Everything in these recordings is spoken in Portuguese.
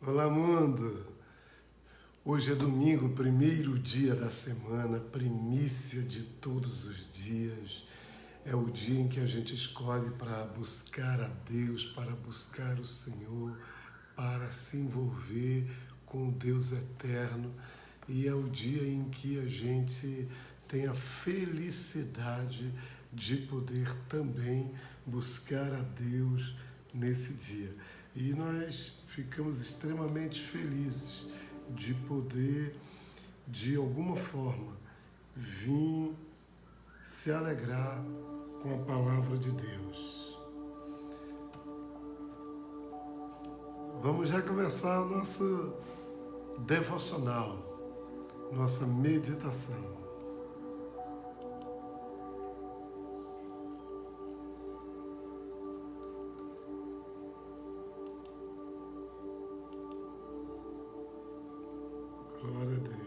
Olá, mundo! Hoje é domingo, primeiro dia da semana, primícia de todos os dias. É o dia em que a gente escolhe para buscar a Deus, para buscar o Senhor, para se envolver com o Deus eterno. E é o dia em que a gente tem a felicidade de poder também buscar a Deus nesse dia. E nós ficamos extremamente felizes de poder, de alguma forma, vir se alegrar com a palavra de Deus. Vamos já começar o nosso devocional, nossa meditação. Glória a Deus.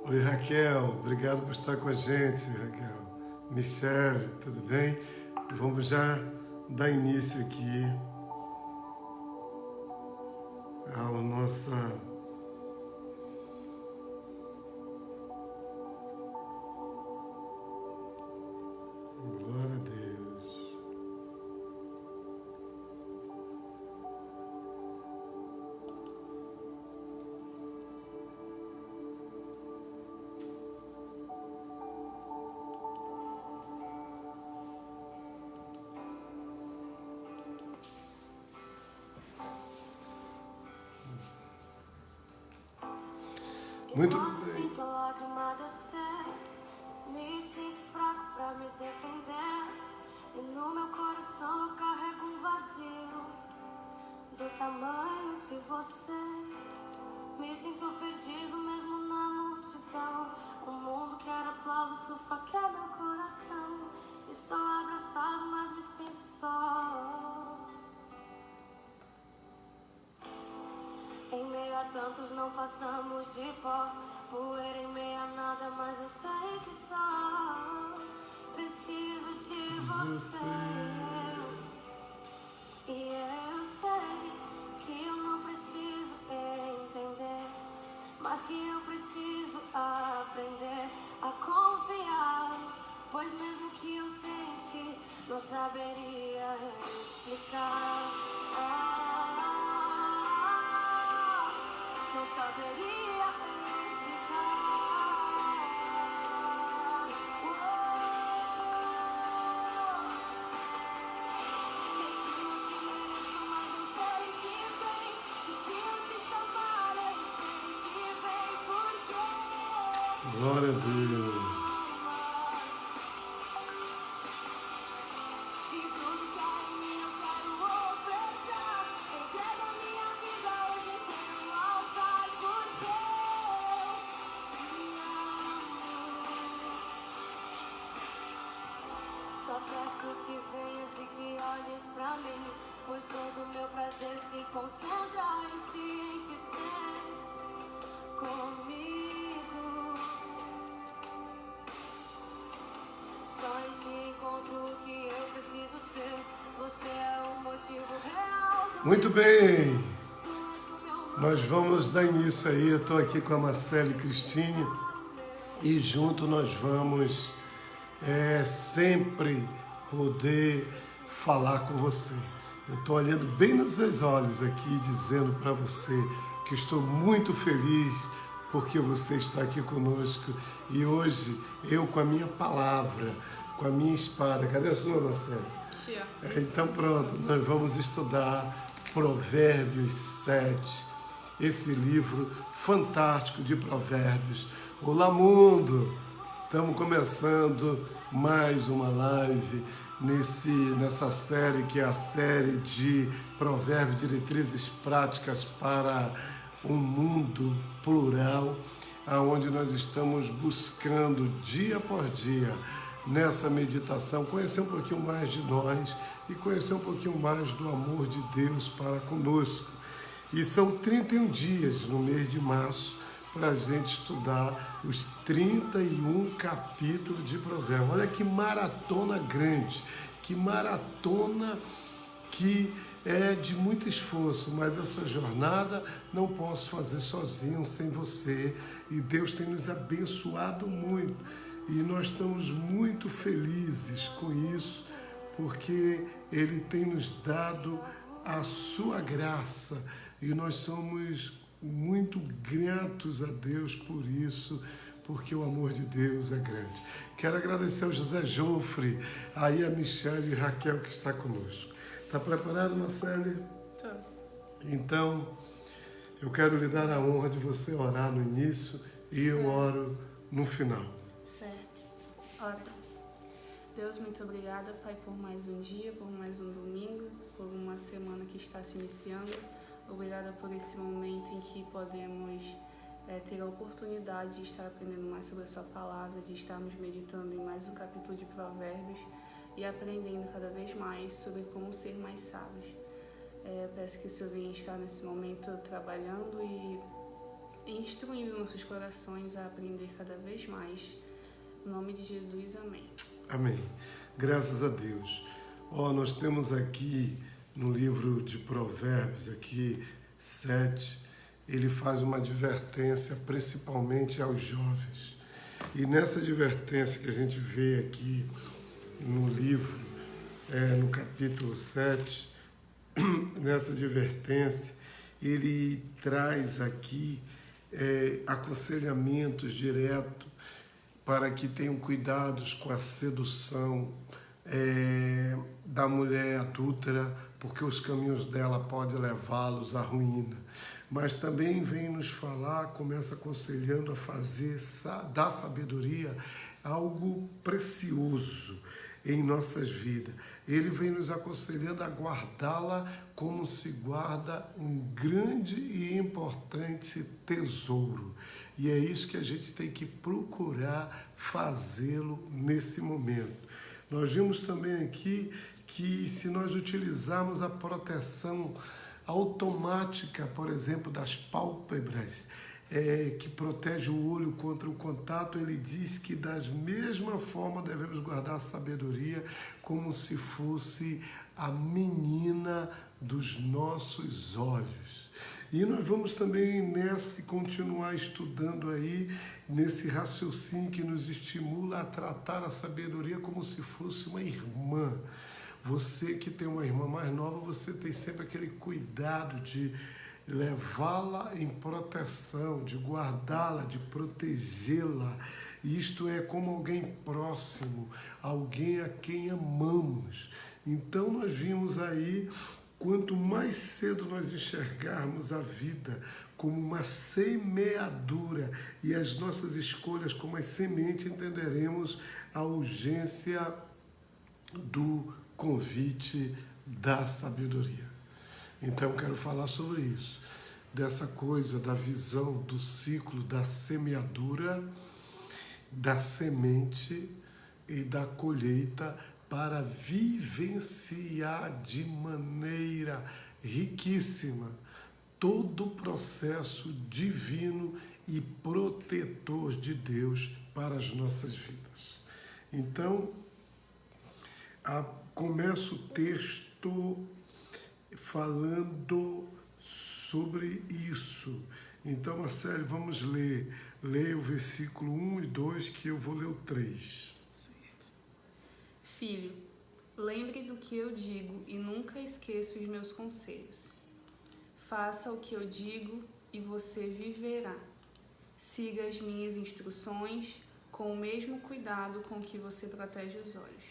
Oi, Raquel, obrigado por estar com a gente, Raquel. Michele, tudo bem? Vamos já dar início aqui à nossa glória a Deus. Muito Quando bem. sinto a lágrima descer, me sinto fraco pra me defender. E no meu coração eu carrego um vazio do tamanho de você. Me sinto perdido mesmo na multidão. O mundo quer aplausos, tu só quer meu coração. Estou abraçado, mas me sinto só. Em meio a tantos não passamos de pó. Poeira em meio a nada, mas eu sei que só preciso de você. E eu sei que eu não preciso entender, mas que eu preciso aprender a confiar. Pois mesmo que eu tente, não saberia explicar. Não saberia explicar. Sei que não te mereço, mas eu sei que vem. E se eu te chamar, eu sei que vem. Porque Glória a Deus. se tudo que há em mim eu quero ofertar, entrego a minha vida hoje em teu altar. Porque te amo. Só peço que venhas e que olhes pra mim, pois todo o meu prazer se concentra em te ter comigo. Só em ti encontro o que eu preciso ser. Você é o motivo real do Muito bem. Tu és o meu Nós vamos dar início aí. Eu estou aqui com a Marcele Cristine e junto nós vamos sempre poder falar com você. Eu estou olhando bem nos seus olhos aqui, dizendo para você que estou muito feliz porque você está aqui conosco. E hoje, eu com a minha palavra, com a minha espada. Cadê a sua, Marcelo? Aqui, ó. Então pronto, nós vamos estudar Provérbios 7, esse livro fantástico de Provérbios. Olá, mundo! Estamos começando mais uma live nessa série que é a série de Provérbios, Diretrizes Práticas para um Mundo Plural, onde nós estamos buscando dia após dia nessa meditação conhecer um pouquinho mais de nós e conhecer um pouquinho mais do amor de Deus para conosco. E são 31 dias no mês de março para a gente estudar os 31 capítulos de Provérbios. Olha que maratona grande, que maratona que é de muito esforço, mas essa jornada não posso fazer sozinho, sem você. E Deus tem nos abençoado muito. E nós estamos muito felizes com isso, porque Ele tem nos dado a sua graça. E nós somos muito gratos a Deus por isso, porque o amor de Deus é grande. Quero agradecer ao José Jofre, aí a Michele e a Raquel que está conosco. Está preparado, Marcele? Estou. Então, eu quero lhe dar a honra de você orar no início e eu oro no final. Certo. Oramos. Deus, muito obrigada, Pai, por mais um dia, por mais um domingo, por uma semana que está se iniciando. Obrigada por esse momento em que podemos ter a oportunidade de estar aprendendo mais sobre a Sua Palavra, de estarmos meditando em mais um capítulo de Provérbios e aprendendo cada vez mais sobre como ser mais sábios. Peço que o Senhor venha estar nesse momento trabalhando e instruindo nossos corações a aprender cada vez mais. Em nome de Jesus, amém. Amém. Graças a Deus. Nós temos aqui no livro de Provérbios, aqui 7, ele faz uma advertência principalmente aos jovens. E nessa advertência que a gente vê aqui no livro, no capítulo 7, nessa advertência, ele traz aqui aconselhamentos diretos para que tenham cuidados com a sedução da mulher adúltera, porque os caminhos dela podem levá-los à ruína. Mas também vem nos falar, começa aconselhando a fazer da sabedoria algo precioso em nossas vidas. Ele vem nos aconselhando a guardá-la como se guarda um grande e importante tesouro. E é isso que a gente tem que procurar fazê-lo nesse momento. Nós vimos também aqui que se nós utilizarmos a proteção automática, por exemplo, das pálpebras, que protege o olho contra o contato, ele diz que da mesma forma devemos guardar a sabedoria como se fosse a menina dos nossos olhos. E nós vamos também continuar estudando aí, nesse raciocínio que nos estimula a tratar a sabedoria como se fosse uma irmã. Você que tem uma irmã mais nova, você tem sempre aquele cuidado de levá-la em proteção, de guardá-la, de protegê-la. Isto é como alguém próximo, alguém a quem amamos. Então nós vimos aí, quanto mais cedo nós enxergarmos a vida como uma semeadura e as nossas escolhas como as sementes, entenderemos a urgência do convite da sabedoria. Então, eu quero falar sobre isso, dessa coisa da visão do ciclo da semeadura, da semente e da colheita para vivenciar de maneira riquíssima todo o processo divino e protetor de Deus para as nossas vidas. Então, começa o texto falando sobre isso. Então, Marcelo, vamos ler. Leia o versículo 1 e 2, que eu vou ler o 3. Certo. Filho, lembre do que eu digo e nunca esqueça os meus conselhos. Faça o que eu digo e você viverá. Siga as minhas instruções com o mesmo cuidado com que você protege os olhos.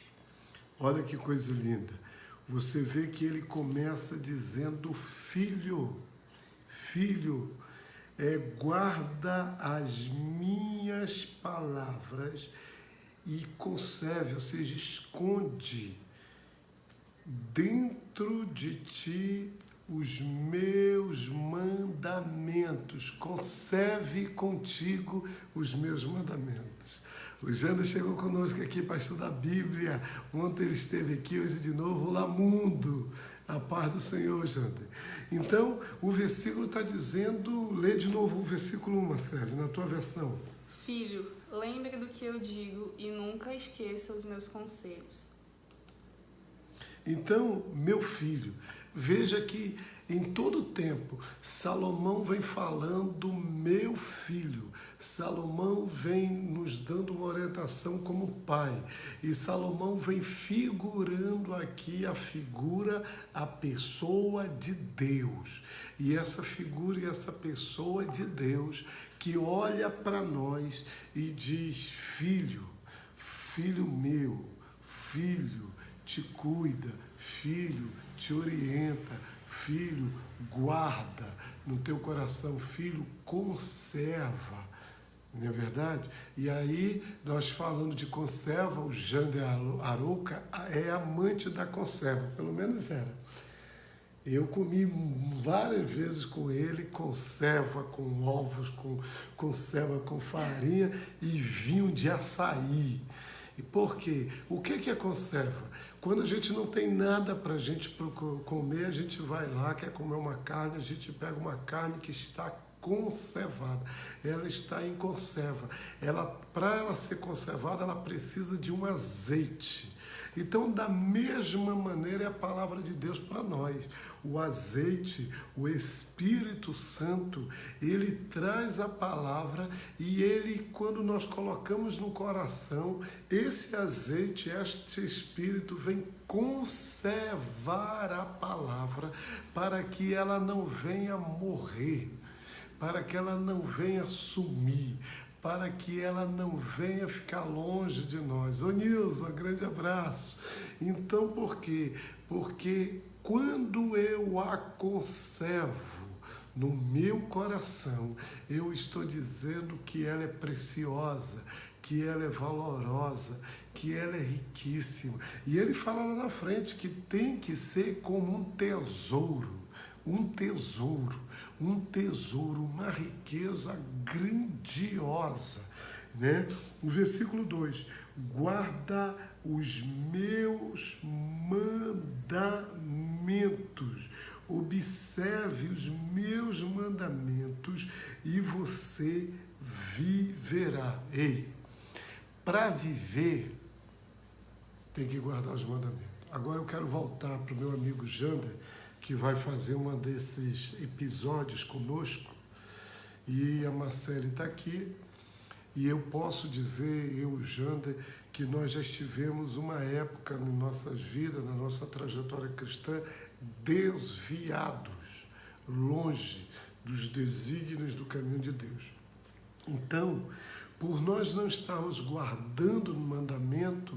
Olha que coisa linda. Você vê que ele começa dizendo filho, guarda as minhas palavras e conserve, ou seja, esconde dentro de ti os meus mandamentos. Conserve contigo os meus mandamentos. O Jander chegou conosco aqui para estudar a Bíblia. Ontem ele esteve aqui, hoje de novo. Olá, mundo! A paz do Senhor, Jander. Então, o versículo está dizendo... Lê de novo o versículo 1, Marcelo, na tua versão. Filho, lembre do que eu digo e nunca esqueça os meus conselhos. Então, meu filho, veja que em todo tempo Salomão vem falando meu filho. Salomão vem nos dando uma orientação como pai. E Salomão vem figurando aqui a pessoa de Deus. E essa figura e essa pessoa de Deus que olha para nós e diz: filho, filho meu, filho, te cuida, filho, te orienta, filho, guarda no teu coração, filho, conserva, não é verdade? E aí, nós falando de conserva, o Jander Arouca é amante da conserva, pelo menos era. Eu comi várias vezes com ele conserva com ovos, conserva com farinha e vinho de açaí. E por quê? O que é conserva? Quando a gente não tem nada para a gente comer, a gente vai lá, quer comer uma carne, a gente pega uma carne que está conservada. Ela está em conserva. Para ela ser conservada, ela precisa de um azeite. Então, da mesma maneira é a palavra de Deus para nós. O azeite, o Espírito Santo, ele traz a palavra e ele, quando nós colocamos no coração, esse azeite, este Espírito vem conservar a palavra para que ela não venha morrer, para que ela não venha sumir, para que ela não venha ficar longe de nós. Ô Nilza, grande abraço. Então, por quê? Porque quando eu a conservo no meu coração, eu estou dizendo que ela é preciosa, que ela é valorosa, que ela é riquíssima. E ele fala lá na frente que tem que ser como um tesouro, uma riqueza grandiosa, né? O versículo 2, guarda os meus mandamentos, observe os meus mandamentos e você viverá. Ei, para viver tem que guardar os mandamentos. Agora eu quero voltar para o meu amigo Jander, que vai fazer um desses episódios conosco, e a Marcele está aqui, e eu posso dizer, eu, Jander, que nós já estivemos uma época nas nossas vidas, na nossa trajetória cristã, desviados, longe dos desígnios do caminho de Deus. Então, por nós não estarmos guardando o mandamento,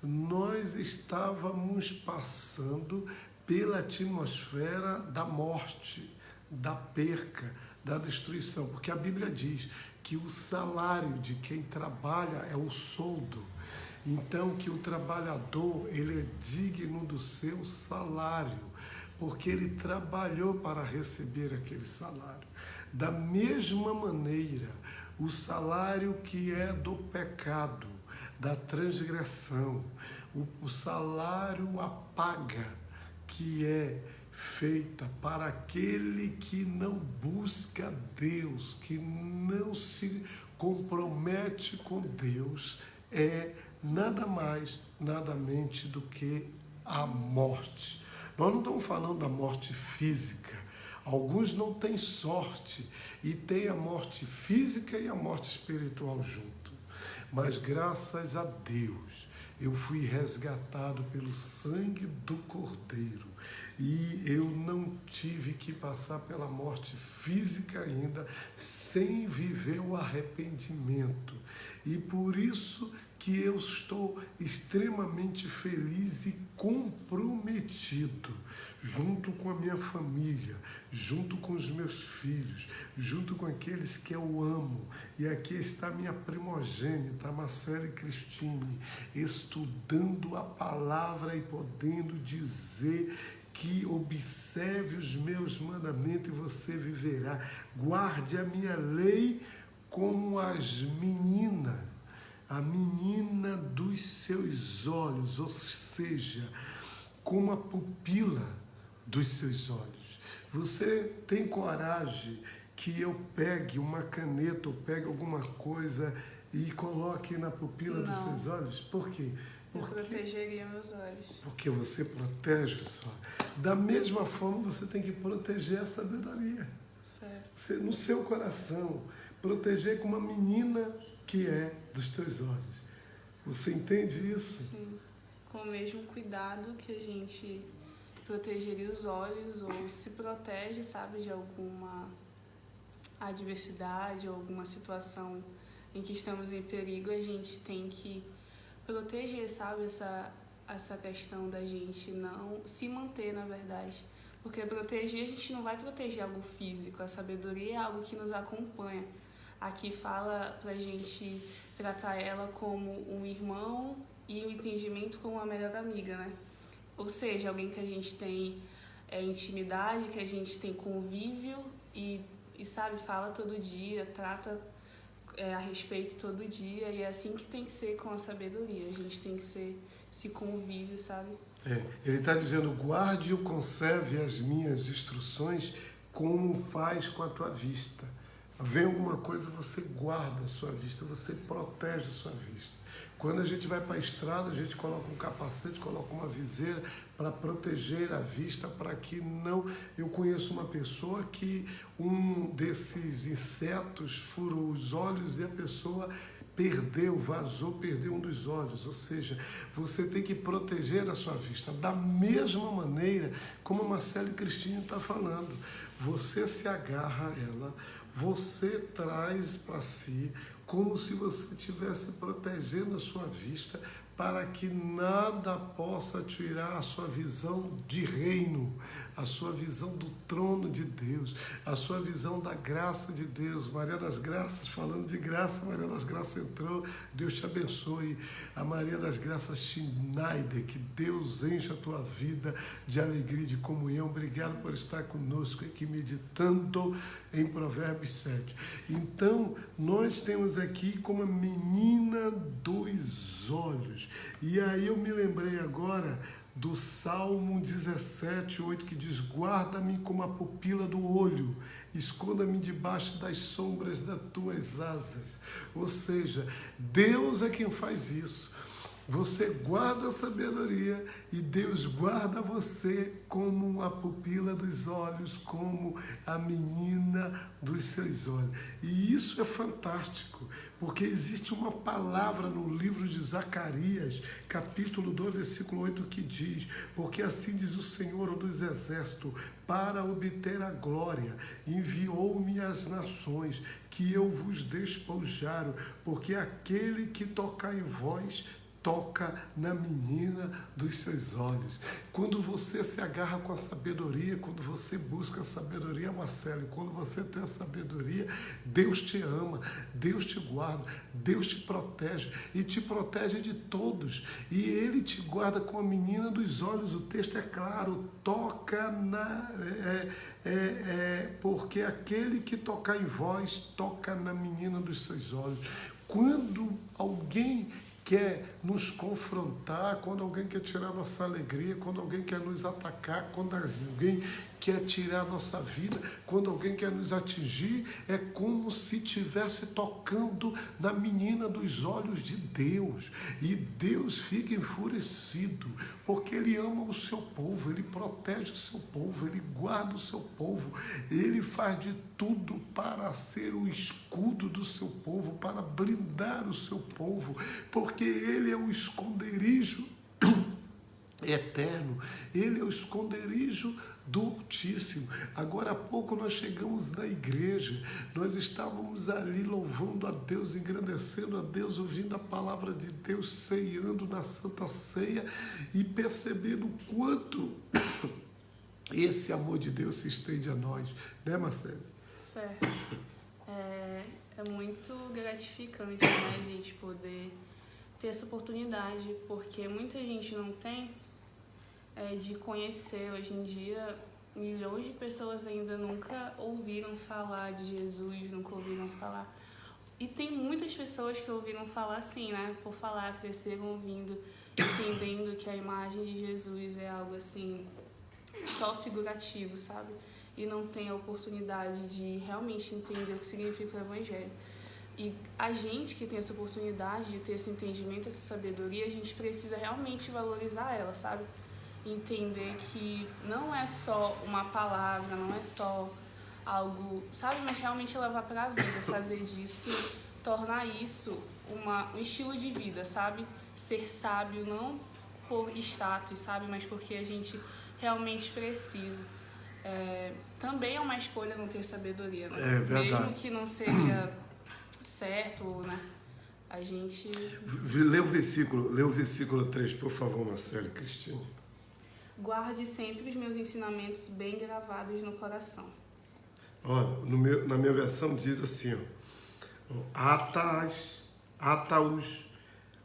nós estávamos passando pela atmosfera da morte, da perca, da destruição. Porque a Bíblia diz que o salário de quem trabalha é o soldo. Então, que o trabalhador, ele é digno do seu salário, porque ele trabalhou para receber aquele salário. Da mesma maneira, o salário que é do pecado, da transgressão, o salário, a paga, que é feita para aquele que não busca Deus, que não se compromete com Deus, é nada mais, nada menos do que a morte. Nós não estamos falando da morte física. Alguns não têm sorte e têm a morte física e a morte espiritual junto. Mas graças a Deus, eu fui resgatado pelo sangue do Cordeiro e eu não tive que passar pela morte física ainda sem viver o arrependimento. E por isso que eu estou extremamente feliz e comprometido, junto com a minha família, junto com os meus filhos, junto com aqueles que eu amo. E aqui está minha primogênita, Marcele Cristine, estudando a palavra e podendo dizer que observe os meus mandamentos e você viverá. Guarde a minha lei como as meninas, a menina dos seus olhos, ou seja, como a pupila dos seus olhos. Você tem coragem que eu pegue uma caneta ou pegue alguma coisa e coloque na pupila dos seus olhos? Por quê? Eu protegeria meus olhos. Porque você protege os olhos. Da mesma forma, você tem que proteger a sabedoria. Certo. Você, no seu coração, proteger como uma menina que é dos teus olhos. Você entende isso? Sim. Com o mesmo cuidado que a gente protegeria os olhos ou se protege, sabe, de alguma adversidade ou alguma situação em que estamos em perigo, a gente tem que proteger, sabe, essa questão da gente não se manter, na verdade. Porque proteger, a gente não vai proteger algo físico, a sabedoria é algo que nos acompanha. Aqui fala pra gente tratar ela como um irmão e o entendimento como uma melhor amiga, né? Ou seja, alguém que a gente tem intimidade, que a gente tem convívio e sabe, fala todo dia, trata a respeito todo dia, e é assim que tem que ser com a sabedoria. A gente tem que ser esse convívio, sabe? Ele está dizendo, guarde e conserve as minhas instruções como faz com a tua vista. Vem alguma coisa, você guarda a sua vista, você protege a sua vista. Quando a gente vai para a estrada, a gente coloca um capacete, coloca uma viseira para proteger a vista, para que não... Eu conheço uma pessoa que um desses insetos furou os olhos e a pessoa perdeu um dos olhos. Ou seja, você tem que proteger a sua vista. Da mesma maneira como a Marcele Cristine está falando, você se agarra a ela, você traz para si como se você estivesse protegendo a sua vista para que nada possa tirar a sua visão de reino, a sua visão do trono de Deus, a sua visão da graça de Deus. Maria das Graças, falando de graça, Maria das Graças entrou, Deus te abençoe. A Maria das Graças Schneider, que Deus enche a tua vida de alegria, de comunhão. Obrigado por estar conosco aqui meditando em Provérbios 7. Então, nós temos aqui como a menina dos olhos. E aí eu me lembrei agora do Salmo 17:8, que diz, guarda-me como a pupila do olho, esconda-me debaixo das sombras das tuas asas. Ou seja, Deus é quem faz isso. Você guarda a sabedoria e Deus guarda você como a pupila dos olhos, como a menina dos seus olhos. E isso é fantástico, porque existe uma palavra no livro de Zacarias, capítulo 2, versículo 8, que diz, porque assim diz o Senhor dos Exércitos, para obter a glória, enviou-me às nações, que eu vos despojaram, porque aquele que tocar em vós, toca na menina dos seus olhos. Quando você se agarra com a sabedoria, quando você busca a sabedoria, Marcelo, quando você tem a sabedoria, Deus te ama, Deus te guarda, Deus te protege e te protege de todos. E Ele te guarda com a menina dos olhos. O texto é claro, toca na... porque aquele que tocar em vós, toca na menina dos seus olhos. Quando alguém quer nos confrontar, quando alguém quer tirar nossa alegria, quando alguém quer nos atacar, quando alguém quer tirar nossa vida, quando alguém quer nos atingir, é como se estivesse tocando na menina dos olhos de Deus. E Deus fica enfurecido, porque Ele ama o seu povo, Ele protege o seu povo, Ele guarda o seu povo, Ele faz de tudo para ser o escudo do seu povo, para blindar o seu povo, porque Ele é o esconderijo. eterno. Ele é o esconderijo do Altíssimo. Agora há pouco nós chegamos na igreja, nós estávamos ali louvando a Deus, engrandecendo a Deus, ouvindo a palavra de Deus, ceiando na Santa Ceia e percebendo o quanto esse amor de Deus se estende a nós, né, Marcelo? Certo. É muito gratificante, né, a gente poder ter essa oportunidade, porque muita gente não tem de conhecer. Hoje em dia, milhões de pessoas ainda nunca ouviram falar de Jesus, nunca ouviram falar. E tem muitas pessoas que ouviram falar assim, né, por falar, cresceram ouvindo, entendendo que a imagem de Jesus é algo assim, só figurativo, sabe? E não tem a oportunidade de realmente entender o que significa o Evangelho. E a gente que tem essa oportunidade de ter esse entendimento, essa sabedoria, a gente precisa realmente valorizar ela, sabe? Entender que não é só uma palavra, não é só algo, sabe? Mas realmente levar para a vida, fazer disso, tornar isso um estilo de vida, sabe? Ser sábio não por status, sabe? Mas porque a gente realmente precisa. Também é uma escolha não ter sabedoria, né? É verdade. Mesmo que não seja certo, né? A gente... Lê o versículo 3, por favor, Marcelo e Cristina. Guarde sempre os meus ensinamentos bem gravados no coração. Olha, na minha versão diz assim, ó, ata-os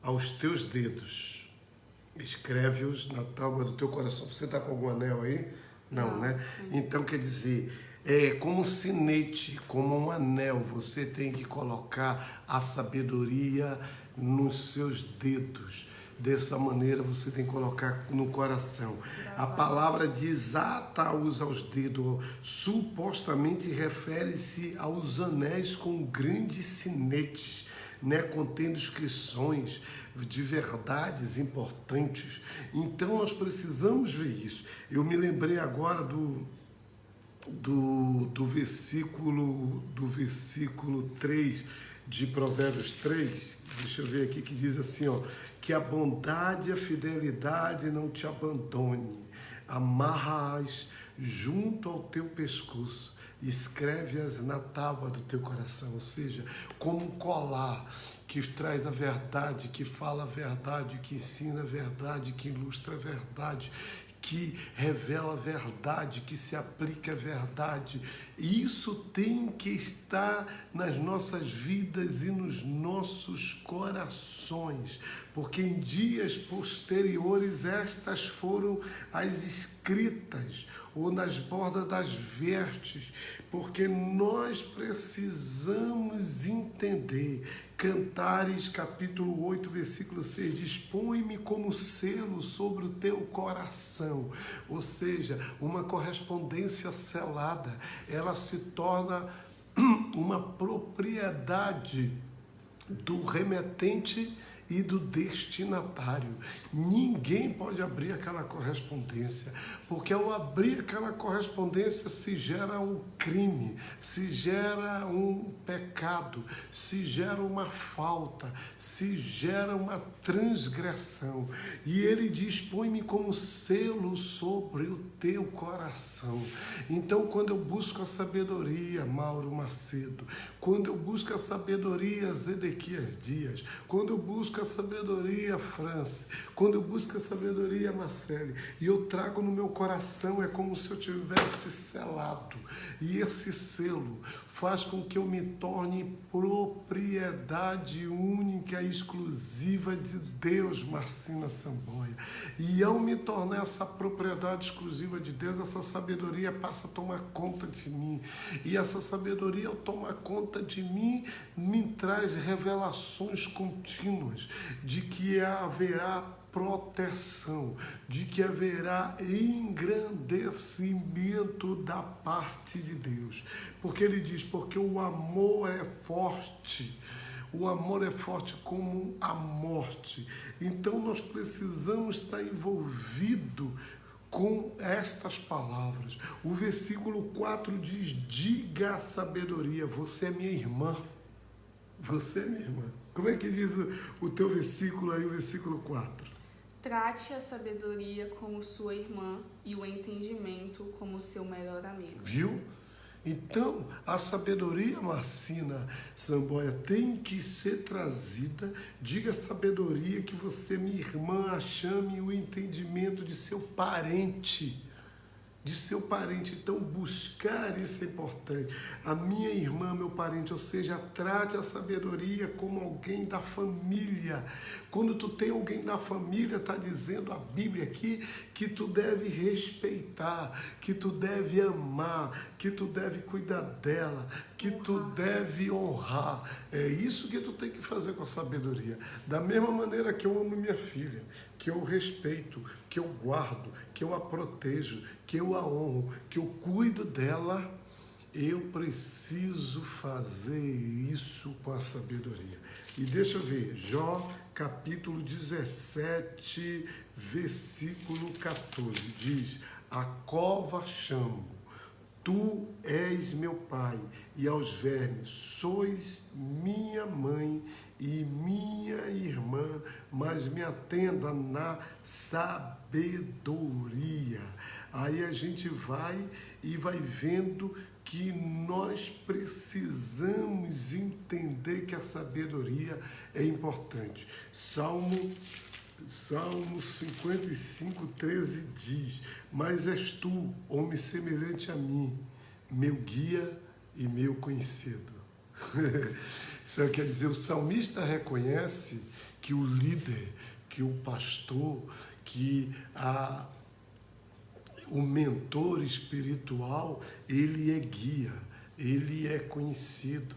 aos teus dedos, escreve-os na tábua do teu coração. Você está com algum anel aí? Não, né? Então, quer dizer, como um sinete, como um anel, você tem que colocar a sabedoria nos seus dedos. Dessa maneira você tem que colocar no coração. A palavra diz ata-os aos dedos, supostamente refere-se aos anéis com grandes sinetes, né, contendo inscrições de verdades importantes. Então nós precisamos ver isso. Eu me lembrei agora do versículo 3 de Provérbios 3, deixa eu ver aqui, que diz assim, ó, que a bondade e a fidelidade não te abandone, amarra-as junto ao teu pescoço, escreve-as na tábua do teu coração, ou seja, como um colar que traz a verdade, que fala a verdade, que ensina a verdade, que ilustra a verdade, que revela a verdade, que se aplica a verdade. E isso tem que estar nas nossas vidas e nos nossos corações, porque em dias posteriores estas foram as escritas, ou nas bordas das vestes, porque nós precisamos entender. Cantares, capítulo 8, versículo 6, diz, põe-me como selo sobre o teu coração. Ou seja, uma correspondência selada, ela se torna uma propriedade do remetente e do destinatário. Ninguém pode abrir aquela correspondência, porque ao abrir aquela correspondência se gera um crime, se gera um pecado, se gera uma falta, se gera uma transgressão. E ele diz, põe-me como selo sobre o teu coração. Então, quando eu busco a sabedoria, Mauro Macedo, quando eu busco a sabedoria, Zedequias Dias, quando eu busco a sabedoria, Franci, quando eu busco a sabedoria, Marcele, e eu trago no meu coração, é como se eu tivesse selado. E esse selo faz com que eu me torne propriedade única e exclusiva de Deus, Marcina Samboia. E ao me tornar essa propriedade exclusiva de Deus, essa sabedoria passa a tomar conta de mim. E essa sabedoria, ao tomar conta de mim, me traz revelações contínuas de que haverá proteção, de que haverá engrandecimento da parte de Deus. Porque ele diz, porque o amor é forte. O amor é forte como a morte. Então nós precisamos estar envolvidos com estas palavras. O versículo 4 diz, diga a sabedoria, você é minha irmã. Você é minha irmã. Como é que diz o teu versículo aí, o versículo 4? Trate a sabedoria como sua irmã e o entendimento como seu melhor amigo. Viu? Então, a sabedoria, Marcina Samboia, tem que ser trazida. Diga a sabedoria que você, minha irmã, a chame o entendimento de seu parente. De seu parente. Então, buscar isso é importante. A minha irmã, meu parente, ou seja, trate a sabedoria como alguém da família. Quando tu tem alguém da família, está dizendo a Bíblia aqui que tu deve respeitar, que tu deve amar, que tu deve cuidar dela, que tu deve honrar. É isso que tu tem que fazer com a sabedoria. Da mesma maneira que eu amo minha filha, que eu respeito, que eu guardo, que eu a protejo, que eu a honro, que eu cuido dela, eu preciso fazer isso com a sabedoria. E deixa eu ver, Jó capítulo 17, versículo 14, diz: a cova chamo, tu és meu pai, e aos vermes sois minha mãe e minha irmã, mas me atenda na sabedoria. Aí a gente vai vendo que nós precisamos entender que a sabedoria é importante. Salmo 55, 13 diz: mas és tu, homem semelhante a mim, meu guia e meu conhecido. Isso quer dizer, o salmista reconhece que o líder, que o pastor, que o mentor espiritual, ele é guia, ele é conhecido.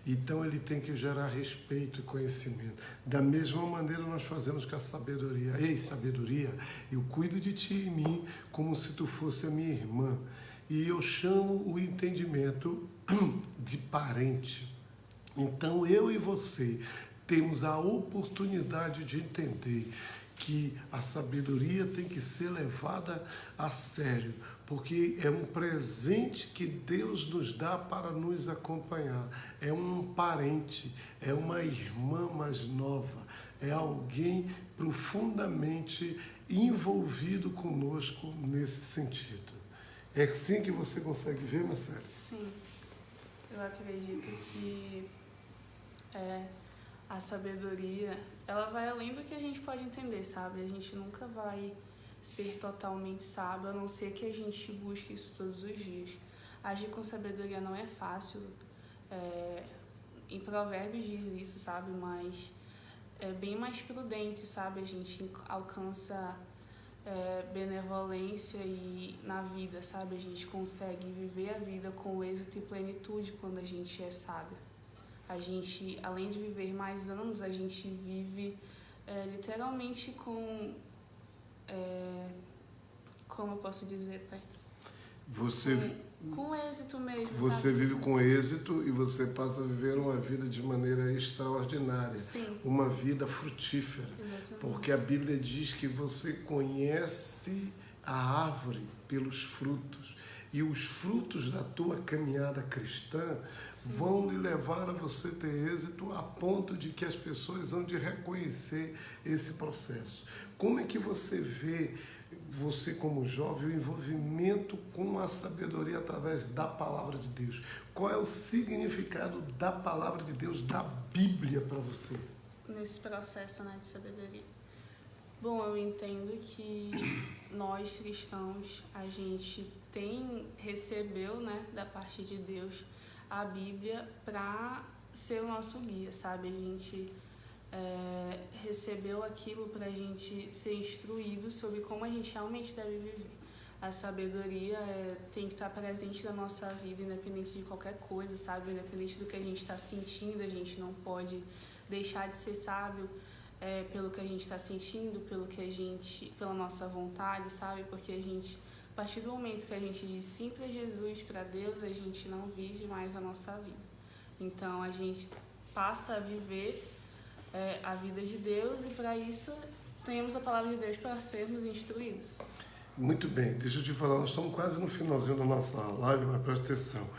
Então ele tem que gerar respeito e conhecimento. Da mesma maneira nós fazemos com a sabedoria. Ei, sabedoria, eu cuido de ti e mim como se tu fosse a minha irmã. E eu chamo o entendimento de parente. Então eu e você temos a oportunidade de entender que a sabedoria tem que ser levada a sério, porque é um presente que Deus nos dá para nos acompanhar. É um parente, é uma irmã mais nova, é alguém profundamente envolvido conosco nesse sentido. É assim que você consegue ver, Marcelo? Sim, eu acredito que a sabedoria, ela vai além do que a gente pode entender, sabe? A gente nunca vai ser totalmente sábio, a não ser que a gente busque isso todos os dias. Agir com sabedoria não é fácil. Em Provérbios diz isso, sabe? Mas é bem mais prudente, sabe? A gente alcança benevolência e na vida, sabe? A gente consegue viver a vida com êxito e plenitude quando a gente é sábio. A gente, além de viver mais anos, a gente vive literalmente com... como eu posso dizer, pai? Com êxito mesmo, Você sabe? vive com êxito e você passa a viver uma vida de maneira extraordinária. Sim. Uma vida frutífera. Exatamente. Porque a Bíblia diz que você conhece a árvore pelos frutos. E os frutos da tua caminhada cristã vão lhe levar a você ter êxito a ponto de que as pessoas vão de reconhecer esse processo. Como é que você vê, você como jovem, o envolvimento com a sabedoria através da palavra de Deus? Qual é o significado da palavra de Deus, da Bíblia para você? Nesse processo, né, de sabedoria. Bom, eu entendo que nós cristãos, a gente recebeu, né, da parte de Deus a Bíblia para ser o nosso guia, sabe? A gente recebeu aquilo para a gente ser instruído sobre como a gente realmente deve viver. A sabedoria tem que estar presente na nossa vida, independente de qualquer coisa, sabe? Independente do que a gente está sentindo, a gente não pode deixar de ser sábio pelo que a gente está sentindo, pela nossa vontade, sabe? Porque a partir do momento que a gente diz sim para Jesus, para Deus, a gente não vive mais a nossa vida. Então, a gente passa a viver a vida de Deus e, para isso, temos a palavra de Deus para sermos instruídos. Muito bem, deixa eu te falar, nós estamos quase no finalzinho da nossa live, mas presta atenção.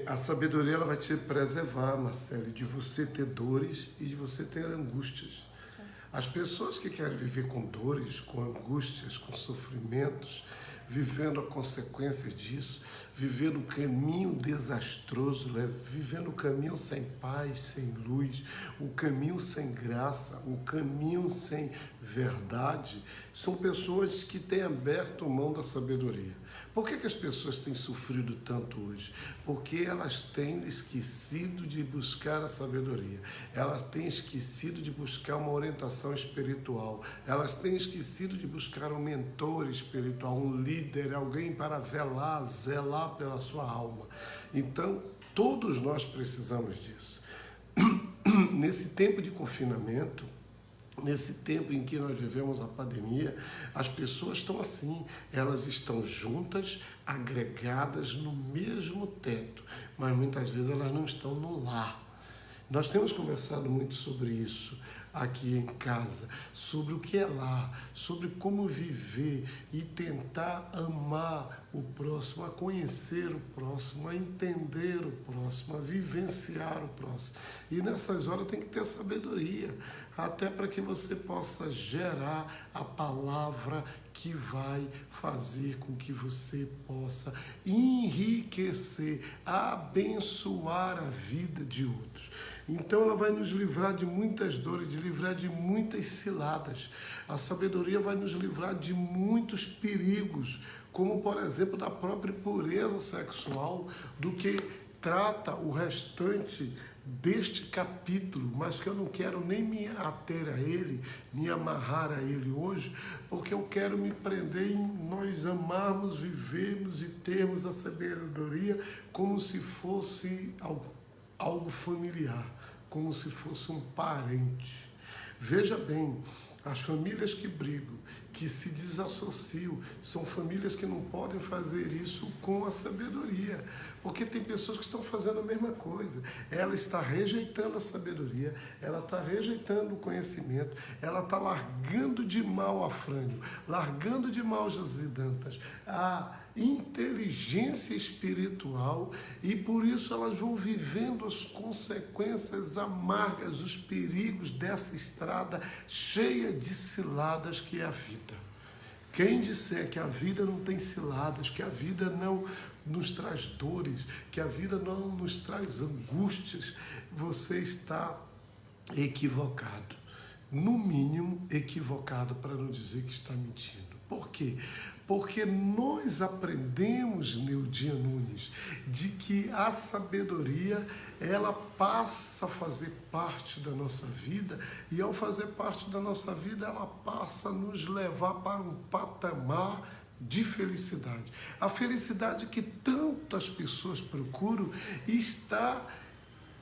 A sabedoria ela vai te preservar, Marcelo, de você ter dores e de você ter angústias. Certo. As pessoas que querem viver com dores, com angústias, com sofrimentos, vivendo a consequência disso, vivendo o caminho desastroso, vivendo o caminho sem paz, sem luz, o caminho sem graça, o caminho sem verdade, são pessoas que têm aberto mão da sabedoria. Por que as pessoas têm sofrido tanto hoje? Porque elas têm esquecido de buscar a sabedoria. Elas têm esquecido de buscar uma orientação espiritual. Elas têm esquecido de buscar um mentor espiritual, um líder, alguém para velar, zelar pela sua alma. Então, todos nós precisamos disso. Nesse tempo de confinamento, nesse tempo em que nós vivemos a pandemia, as pessoas estão assim, elas estão juntas, agregadas no mesmo teto, mas muitas vezes elas não estão no lar. Nós temos conversado muito sobre isso aqui em casa, sobre o que é lar, sobre como viver e tentar amar o próximo, a conhecer o próximo, a entender o próximo, a vivenciar o próximo. E nessas horas tem que ter sabedoria, até para que você possa gerar a palavra que vai fazer com que você possa enriquecer, abençoar a vida de outros. Então ela vai nos livrar de muitas dores, de livrar de muitas ciladas. A sabedoria vai nos livrar de muitos perigos, como por exemplo da própria pureza sexual, do que trata o restante deste capítulo, mas que eu não quero nem me ater a ele, me amarrar a ele hoje, porque eu quero me prender em nós amarmos, vivermos e termos a sabedoria como se fosse algo familiar, como se fosse um parente. Veja bem, as famílias que brigam, que se desassociam, são famílias que não podem fazer isso com a sabedoria, porque tem pessoas que estão fazendo a mesma coisa. Ela está rejeitando a sabedoria, ela está rejeitando o conhecimento, ela está largando de mal a Frânio, largando de mal Josidantas, a inteligência espiritual, e por isso elas vão vivendo as consequências amargas, os perigos dessa estrada cheia de ciladas que é a vida. Quem disser que a vida não tem ciladas, que a vida não nos traz dores, que a vida não nos traz angústias, você está equivocado. No mínimo, equivocado, para não dizer que está mentindo. Por quê? Porque nós aprendemos, Neudia Nunes, de que a sabedoria, ela passa a fazer parte da nossa vida, e ao fazer parte da nossa vida, ela passa a nos levar para um patamar de felicidade. A felicidade que tantas pessoas procuram está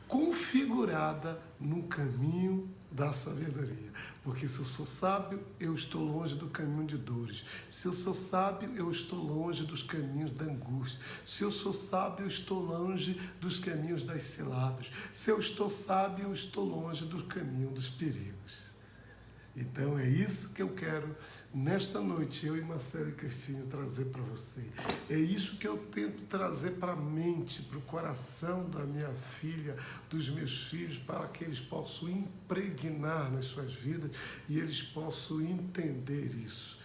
configurada no caminho da sabedoria. Porque se eu sou sábio, eu estou longe do caminho de dores. Se eu sou sábio, eu estou longe dos caminhos da angústia. Se eu sou sábio, eu estou longe dos caminhos das ciladas. Se eu estou sábio, eu estou longe do caminho dos perigos. Então é isso que eu quero nesta noite, eu e Marcelo e Cristina, trazer para você. É isso que eu tento trazer para a mente, para o coração da minha filha, dos meus filhos, para que eles possam impregnar nas suas vidas e eles possam entender isso.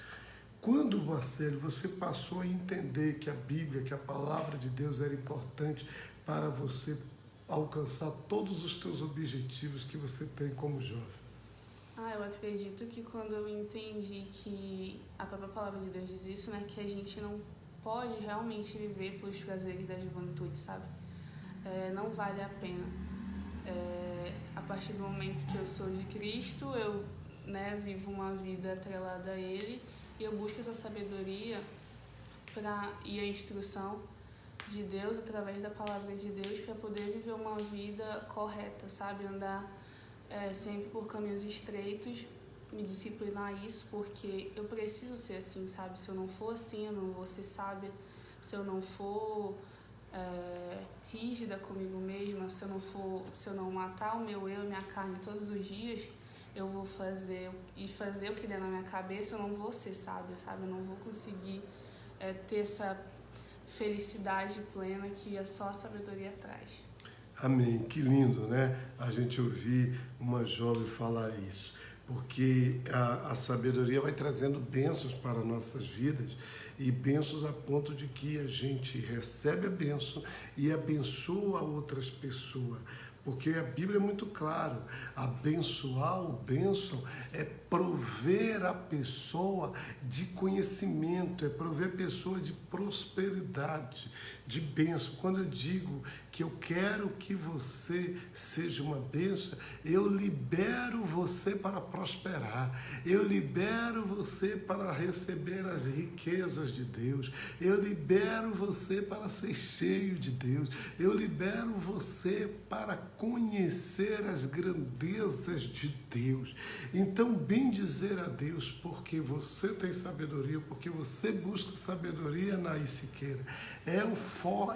Quando, Marcelo, você passou a entender que a Bíblia, que a palavra de Deus era importante para você alcançar todos os teus objetivos que você tem como jovem? Eu acredito que quando eu entendi que a própria palavra de Deus diz isso, né, que a gente não pode realmente viver pelos prazeres da juventude, sabe? Não vale a pena. A partir do momento que eu sou de Cristo, eu, vivo uma vida atrelada a Ele, e eu busco essa sabedoria e a instrução de Deus através da palavra de Deus para poder viver uma vida correta, sabe? Andar sempre por caminhos estreitos, me disciplinar isso, porque eu preciso ser assim, sabe? Se eu não for assim, eu não vou ser sábia. Se eu não for rígida comigo mesma, se eu não matar o meu eu e minha carne todos os dias, eu vou fazer o que der na minha cabeça, eu não vou ser sábia, sabe? Eu não vou conseguir ter essa felicidade plena que só a sabedoria traz. Amém. Que lindo, né? A gente ouvir uma jovem falar isso. porque a sabedoria vai trazendo bênçãos para nossas vidas, e bênçãos a ponto de que a gente recebe a bênção e abençoa outras pessoas. Porque a Bíblia é muito claro, abençoar o bênção é prover a pessoa de conhecimento, é prover a pessoa de prosperidade, de bênção. Quando eu digo que eu quero que você seja uma bênção, eu libero você para prosperar, eu libero você para receber as riquezas de Deus, eu libero você para ser cheio de Deus, eu libero você para conhecer as grandezas de Deus. Então, bem dizer a Deus, porque você tem sabedoria, porque você busca sabedoria, Naí Siqueira, é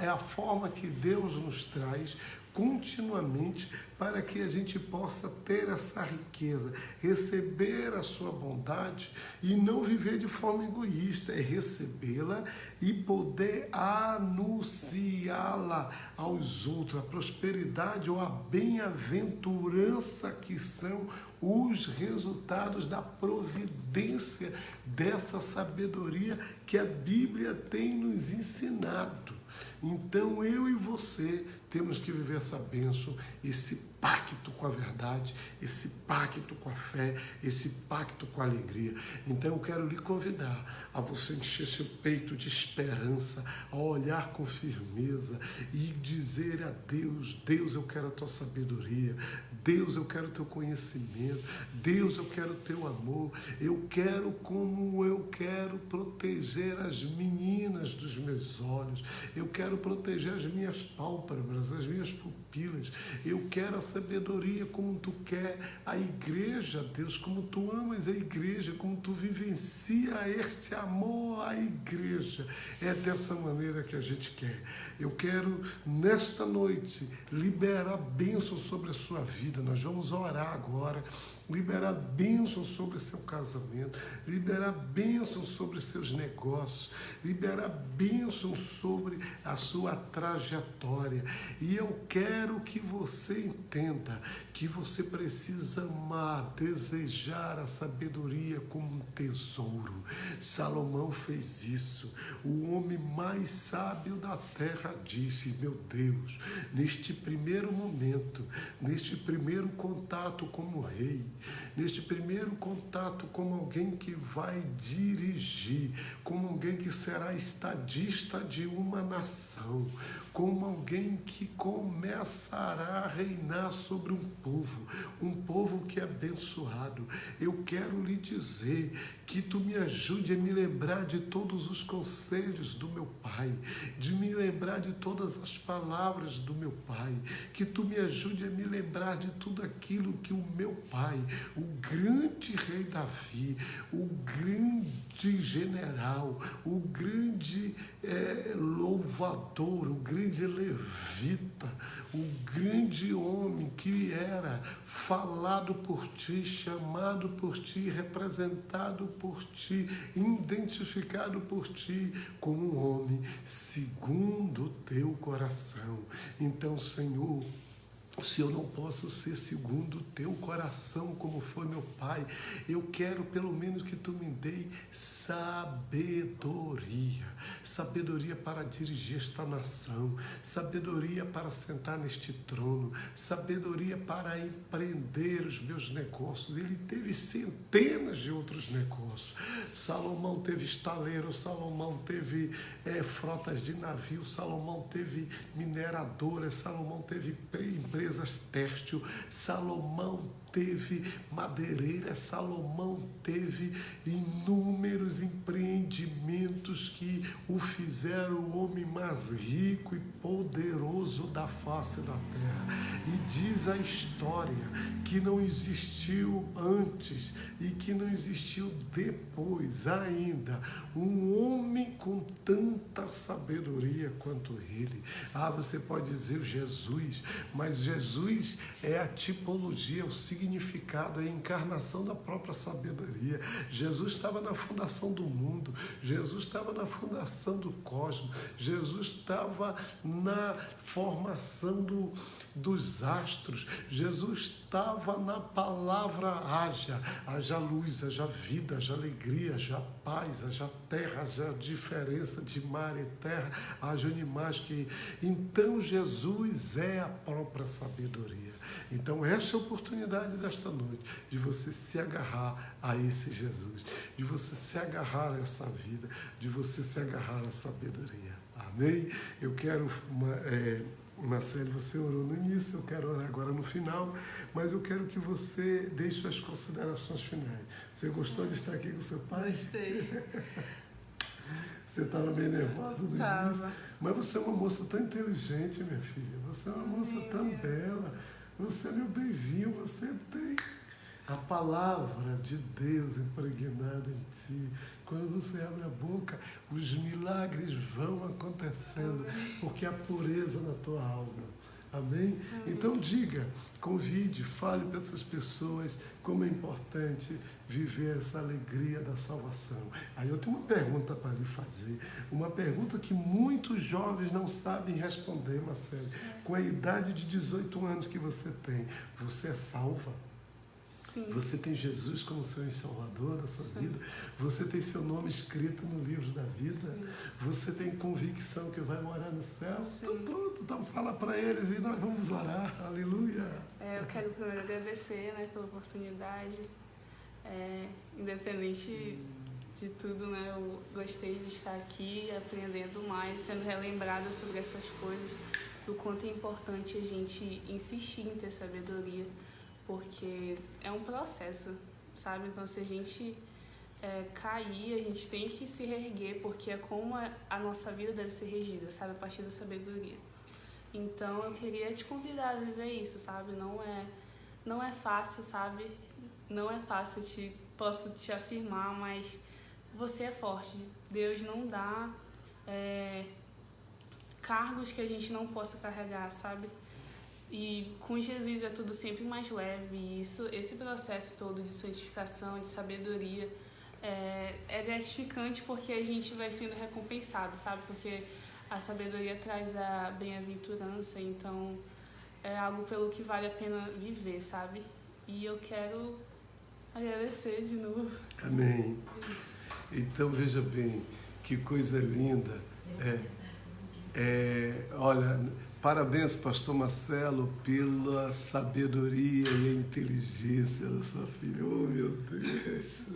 a forma que Deus nos traz continuamente para que a gente possa ter essa riqueza, receber a sua bondade e não viver de forma egoísta, é recebê-la e poder anunciá-la aos outros, a prosperidade ou a bem-aventurança que são os resultados da providência dessa sabedoria que a Bíblia tem nos ensinado. Então, eu e você temos que viver essa bênção, esse pacto com a verdade, esse pacto com a fé, esse pacto com a alegria. Então, eu quero lhe convidar a você encher seu peito de esperança, a olhar com firmeza e dizer a Deus: Deus, eu quero a tua sabedoria, Deus, eu quero o teu conhecimento, Deus, eu quero o teu amor, eu quero como eu quero proteger as meninas dos meus olhos, eu quero proteger as minhas pálpebras, as minhas pupilas, eu quero a sabedoria como tu quer a igreja, Deus, como tu amas a igreja, como tu vivencia este amor à igreja. É dessa maneira que a gente quer. Eu quero, nesta noite, liberar bênção sobre a sua vida. Nós vamos orar agora, liberar bênção sobre seu casamento, liberar bênção sobre seus negócios, liberar bênção sobre a sua trajetória. E eu quero que você entenda que você precisa amar, desejar a sabedoria como um tesouro. Salomão fez isso. O homem mais sábio da terra disse: meu Deus, neste primeiro momento, neste primeiro contato como rei, neste primeiro contato como alguém que vai dirigir, como alguém que será estadista de uma nação, como alguém que começará a reinar sobre um povo que é abençoado. Eu quero lhe dizer que tu me ajude a me lembrar de todos os conselhos do meu pai, de me lembrar de todas as palavras do meu pai, que tu me ajude a me lembrar de tudo aquilo que o meu pai, o grande rei Davi, o grande general, o grande louvador, o grande levita, o grande homem que era falado por ti, chamado por ti, representado por ti, identificado por ti como um homem segundo o teu coração. Então, Senhor, se eu não posso ser segundo o teu coração, como foi meu pai, eu quero pelo menos que tu me dê sabedoria. Sabedoria para dirigir esta nação, sabedoria para sentar neste trono, sabedoria para empreender os meus negócios. Ele teve centenas de outros negócios. Salomão teve estaleiro, Salomão teve frotas de navio, Salomão teve mineradoras, Salomão teve empresas têxtil, Salomão teve madeireira, Salomão teve inúmeros empreendimentos que o fizeram o homem mais rico e poderoso da face da terra. E diz a história que não existiu antes e que não existiu depois ainda um homem com tanta sabedoria quanto ele. Você pode dizer Jesus, mas Jesus é a tipologia, o significado, é a encarnação da própria sabedoria. Jesus estava na fundação do mundo, Jesus estava na fundação do cosmos, Jesus estava na formação dos astros, Jesus estava na palavra haja luz, haja vida, haja alegria, haja paz, haja terra, haja diferença de mar e terra, haja animais que... Então Jesus é a própria sabedoria. Então essa é a oportunidade desta noite, de você se agarrar a esse Jesus, de você se agarrar a essa vida, de você se agarrar à sabedoria. Amém? Eu quero... Marcelo, você orou no início, eu quero orar agora no final, mas eu quero que você deixe suas considerações finais. Você gostou de estar aqui com seu pai? Gostei. Você estava meio nervosa no Tava. início, mas você é uma moça tão inteligente, minha filha. Você é uma moça tão bela. Você é meu beijinho, você tem a palavra de Deus impregnada em ti. Quando você abre a boca, os milagres vão acontecendo, porque há pureza na tua alma. Amém? Então diga, convide, fale para essas pessoas como é importante viver essa alegria da salvação. Aí eu tenho uma pergunta para lhe fazer, uma pergunta que muitos jovens não sabem responder, Marcelo. Com a idade de 18 anos que você tem, você é salva? Sim. Você tem Jesus como seu Salvador da sua vida? Você tem seu nome escrito no livro da vida? Sim. Você tem convicção que vai morar no céu? Sim. Então pronto, então fala para eles e nós vamos orar. Aleluia! Eu quero primeiro agradecer, né, pela oportunidade. Independente de tudo, né, eu gostei de estar aqui aprendendo mais, sendo relembrada sobre essas coisas, do quanto é importante a gente insistir em ter sabedoria, porque é um processo, sabe? Então, se a gente cair, a gente tem que se reerguer, porque é como a nossa vida deve ser regida, sabe? A partir da sabedoria. Então, eu queria te convidar a viver isso, sabe? Não é fácil, sabe? Não é fácil, posso te afirmar, mas você é forte. Deus não dá cargos que a gente não possa carregar, sabe? E com Jesus é tudo sempre mais leve. E esse processo todo de santificação, de sabedoria, é gratificante porque a gente vai sendo recompensado, sabe? Porque a sabedoria traz a bem-aventurança, então é algo pelo que vale a pena viver, sabe? E eu quero agradecer de novo. Amém. Isso. Então veja bem, que coisa linda. Olha, parabéns, pastor Marcelo, pela sabedoria e a inteligência da sua filha. Oh, meu Deus!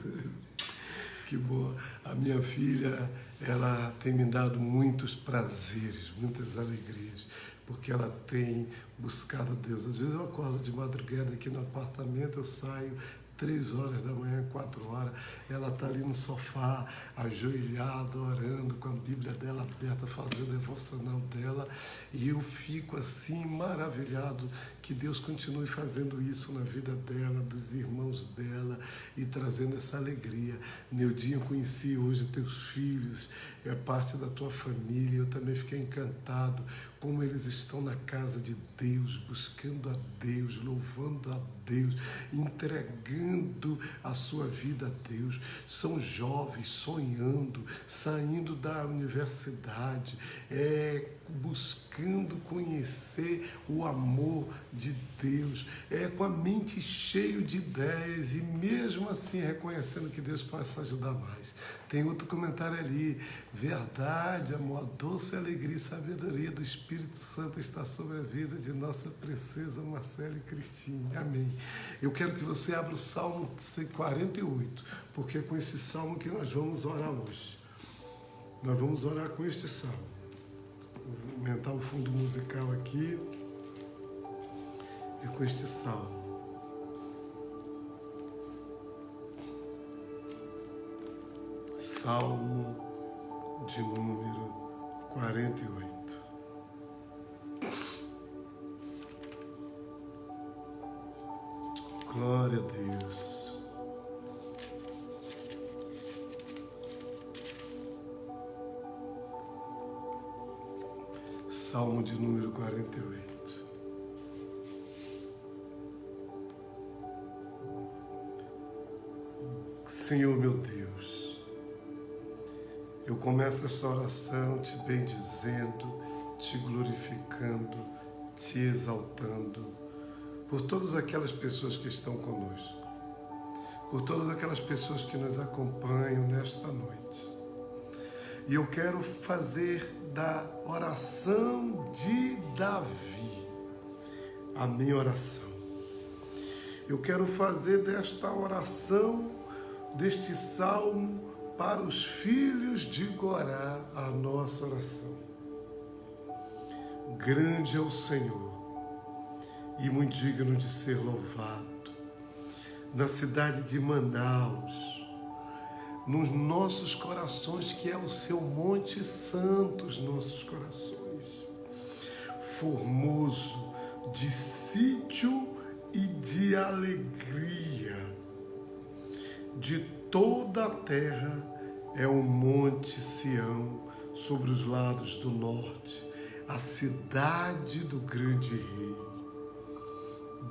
Que bom. A minha filha, ela tem me dado muitos prazeres, muitas alegrias, porque ela tem buscado a Deus. Às vezes eu acordo de madrugada aqui no apartamento, eu saio 3 horas da manhã, 4 horas, ela está ali no sofá, ajoelhada, orando, com a Bíblia dela aberta, fazendo a devocional dela, e eu fico assim maravilhado que Deus continue fazendo isso na vida dela, dos irmãos dela, e trazendo essa alegria. Neudinho, eu conheci hoje teus filhos, é parte da tua família, eu também fiquei encantado como eles estão na casa de Deus, buscando a Deus, louvando a Deus, entregando a sua vida a Deus. São jovens sonhando, saindo da universidade, buscando conhecer o amor de Deus, com a mente cheia de ideias e mesmo assim reconhecendo que Deus possa ajudar mais. Tem outro comentário ali, verdade, amor, a doce alegria e sabedoria do Espírito Santo está sobre a vida de nossa princesa Marcela e Cristine. Amém. Eu quero que você abra o Salmo 48, porque é com esse Salmo que nós vamos orar hoje. Nós vamos orar com este Salmo. Vou aumentar o fundo musical aqui. É com este Salmo. Salmo de número 48. Glória a Deus. Salmo de número 48. Senhor meu Deus, eu começo esta oração te bendizendo, te glorificando, te exaltando, por todas aquelas pessoas que estão conosco, por todas aquelas pessoas que nos acompanham nesta noite. E eu quero fazer da oração de Davi a minha oração. Eu quero fazer desta oração, deste salmo, para os filhos de Gorá, a nossa oração. Grande é o Senhor e muito digno de ser louvado. Na cidade de Manaus, nos nossos corações, que é o seu Monte Santo, os nossos corações. Formoso de sítio e de alegria. De toda a terra é o Monte Sião, sobre os lados do norte, a cidade do grande rei.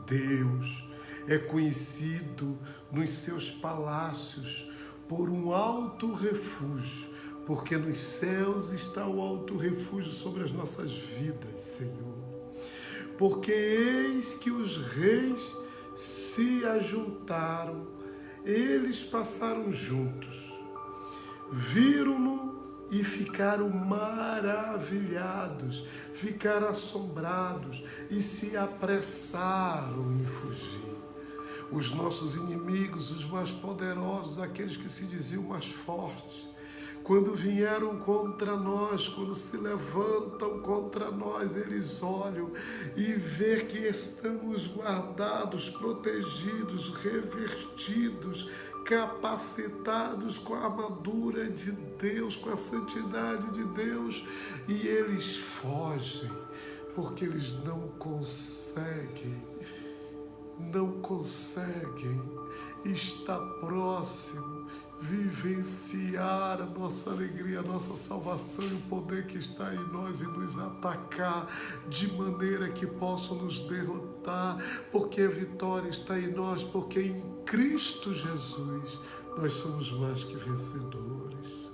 Deus é conhecido nos seus palácios por um alto refúgio, porque nos céus está o alto refúgio sobre as nossas vidas, Senhor. Porque eis que os reis se ajuntaram, eles passaram juntos, viram-no e ficaram maravilhados, ficaram assombrados e se apressaram em fugir. Os nossos inimigos, os mais poderosos, aqueles que se diziam mais fortes, quando vieram contra nós, quando se levantam contra nós, eles olham e vê que estamos guardados, protegidos, revertidos, capacitados com a armadura de Deus, com a santidade de Deus, e eles fogem, porque eles não conseguem estar próximo, vivenciar a nossa alegria, a nossa salvação e o poder que está em nós e nos atacar de maneira que possam nos derrotar, porque a vitória está em nós, porque em Cristo Jesus nós somos mais que vencedores.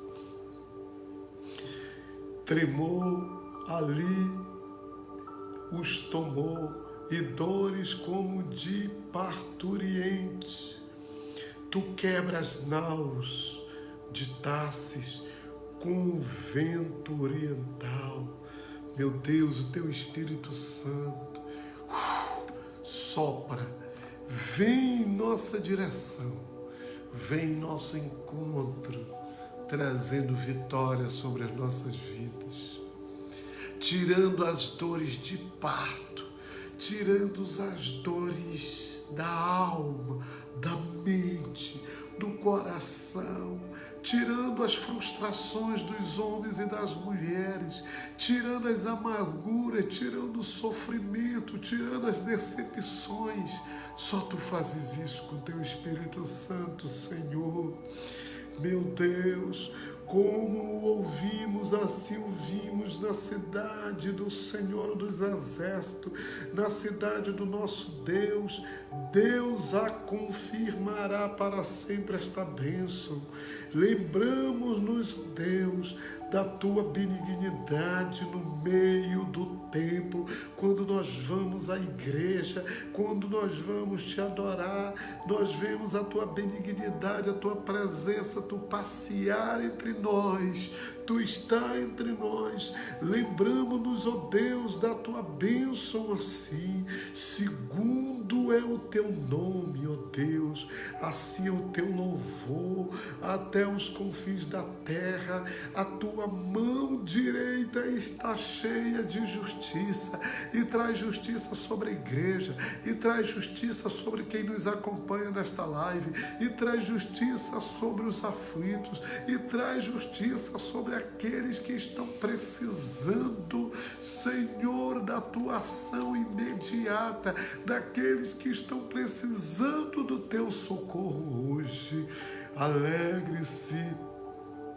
Tremor ali os tomou, e dores como de parturiente. Tu quebras naus de Tarsis com o vento oriental. Meu Deus, o teu Espírito Santo sopra, vem em nossa direção, vem em nosso encontro, trazendo vitória sobre as nossas vidas, tirando as dores de parto, tirando as dores da alma, da mente, do coração, tirando as frustrações dos homens e das mulheres, tirando as amarguras, tirando o sofrimento, tirando as decepções. Só Tu fazes isso com Teu Espírito Santo, Senhor. Meu Deus, como ouvimos, assim ouvimos na cidade do Senhor dos Exércitos, na cidade do nosso Deus. Deus a confirmará para sempre esta bênção. Lembramos-nos, Deus, da Tua benignidade no meio do templo, quando nós vamos à igreja, quando nós vamos Te adorar, nós vemos a Tua benignidade, a Tua presença, Tu passear entre nós, Tu está entre nós. Lembramos-nos, ó Deus, da Tua bênção assim, segundo é o Teu nome, ó Deus, assim é o Teu louvor até os confins da terra. A Tua mão direita está cheia de justiça, e traz justiça sobre a igreja, e traz justiça sobre quem nos acompanha nesta live, e traz justiça sobre os aflitos, e traz justiça sobre aqueles que estão precisando, Senhor, da Tua ação imediata, daqueles que estão precisando do Teu socorro hoje. Alegre-se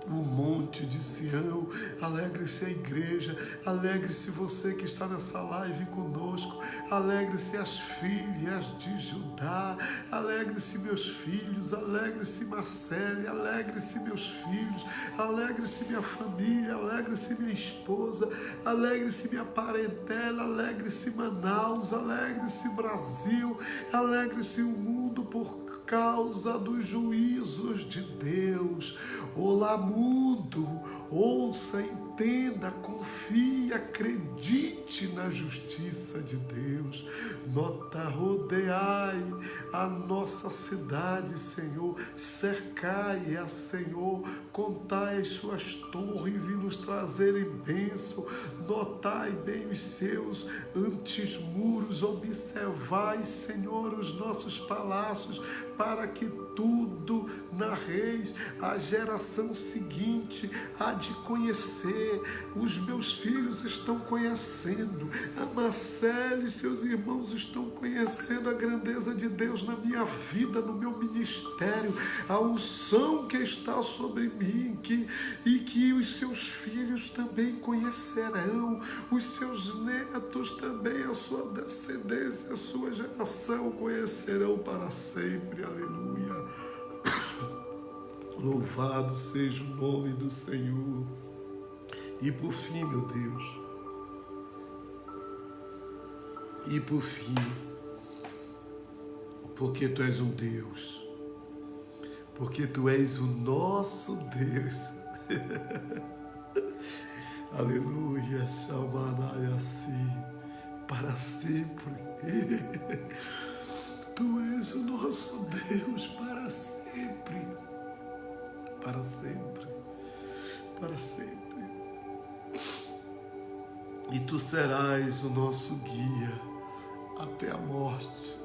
o monte de Sião, alegre-se a igreja, alegre-se você que está nessa live conosco, alegre-se as filhas de Judá, alegre-se meus filhos, alegre-se Marcele, alegre-se meus filhos, alegre-se minha família, alegre-se minha esposa, alegre-se minha parentela, alegre-se Manaus, alegre-se Brasil, alegre-se o mundo por causa dos juízos de Deus. Olá, mundo, ouça, entenda, confie, acredite na justiça de Deus. Nota, rodeai a nossa cidade, Senhor, cercai-a, Senhor, contai as suas torres e nos trazerem bênção. Notai bem os seus muros, observai, Senhor, os nossos palácios, para que tudo narreis, a geração seguinte há de conhecer. Os meus filhos estão conhecendo, a Marcele e seus irmãos estão conhecendo a grandeza de Deus na minha vida, no meu ministério, a unção que está sobre mim, e que os seus filhos também conhecerão, os seus netos também, a sua descendência, a sua geração conhecerão para sempre. Aleluia. Louvado seja o nome do Senhor. E por fim, meu Deus, e por fim, porque Tu és um Deus, porque Tu és o nosso Deus. Aleluia, Shamanayasi, para sempre. Tu és o nosso Deus para sempre, para sempre, para sempre. E Tu serás o nosso guia até a morte.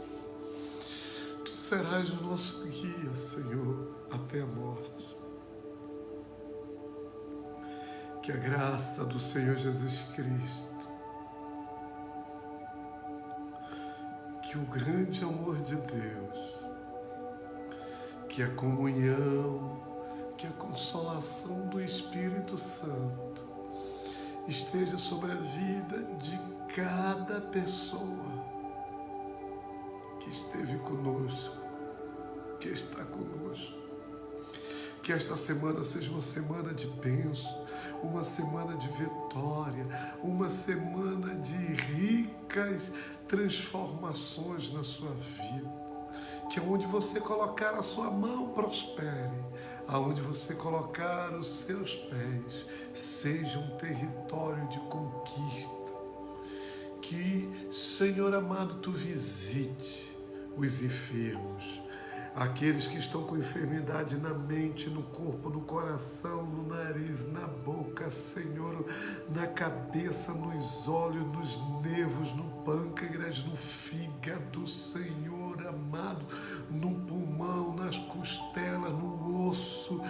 Tu serás o nosso guia, Senhor, até a morte. Que a graça do Senhor Jesus Cristo, que o grande amor de Deus, que a comunhão, que a consolação do Espírito Santo esteja sobre a vida de cada pessoa que esteve conosco, que está conosco. Que esta semana seja uma semana de bênção, uma semana de vitória, uma semana de ricas transformações na sua vida. Que aonde você colocar a sua mão prospere, aonde você colocar os seus pés seja um território de conquista. Que, Senhor amado, Tu visite os enfermos, aqueles que estão com enfermidade na mente, no corpo, no coração, no nariz, na boca, Senhor, na cabeça, nos olhos, nos nervos, no pâncreas, no fígado, Senhor amado, no pulmão, nas costelas, no osso,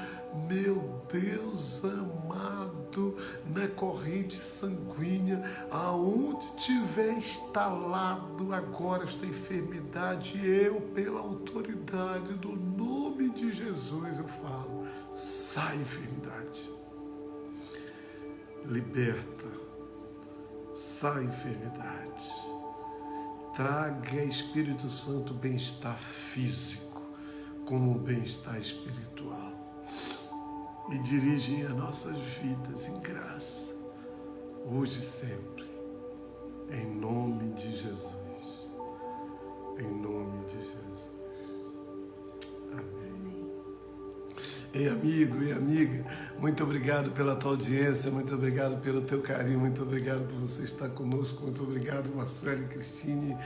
meu Deus amado, na corrente sanguínea, aonde tiver instalado agora esta enfermidade, eu, pela autoridade do nome de Jesus, eu falo, sai enfermidade, liberta, sai enfermidade, traga, Espírito Santo, bem-estar físico como um bem-estar espiritual, e dirigem as nossas vidas em graça, hoje e sempre, em nome de Jesus, em nome de Jesus. Amém. Ei, amigo e amiga, muito obrigado pela tua audiência, muito obrigado pelo teu carinho, muito obrigado por você estar conosco, muito obrigado, Marcelo e Cristine.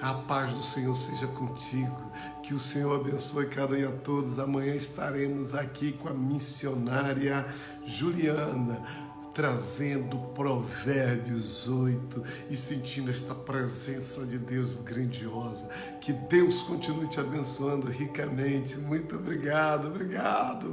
A paz do Senhor seja contigo, que o Senhor abençoe cada um e a todos. Amanhã estaremos aqui com a missionária Juliana, trazendo Provérbios 8 e sentindo esta presença de Deus grandiosa. Que Deus continue te abençoando ricamente. Muito obrigado, obrigado.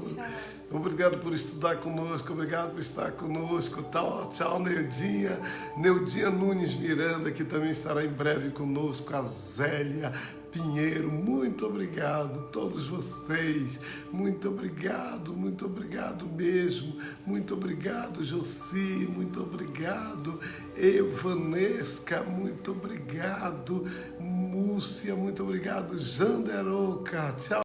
Obrigado por estudar conosco, obrigado por estar conosco. Tchau, Neudinha Nunes Miranda, que também estará em breve conosco. A Zélia Pinheiro, muito obrigado, todos vocês, muito obrigado mesmo, muito obrigado, Josi, muito obrigado, Evanesca, muito obrigado, Múcia, muito obrigado, Janderoca, tchau.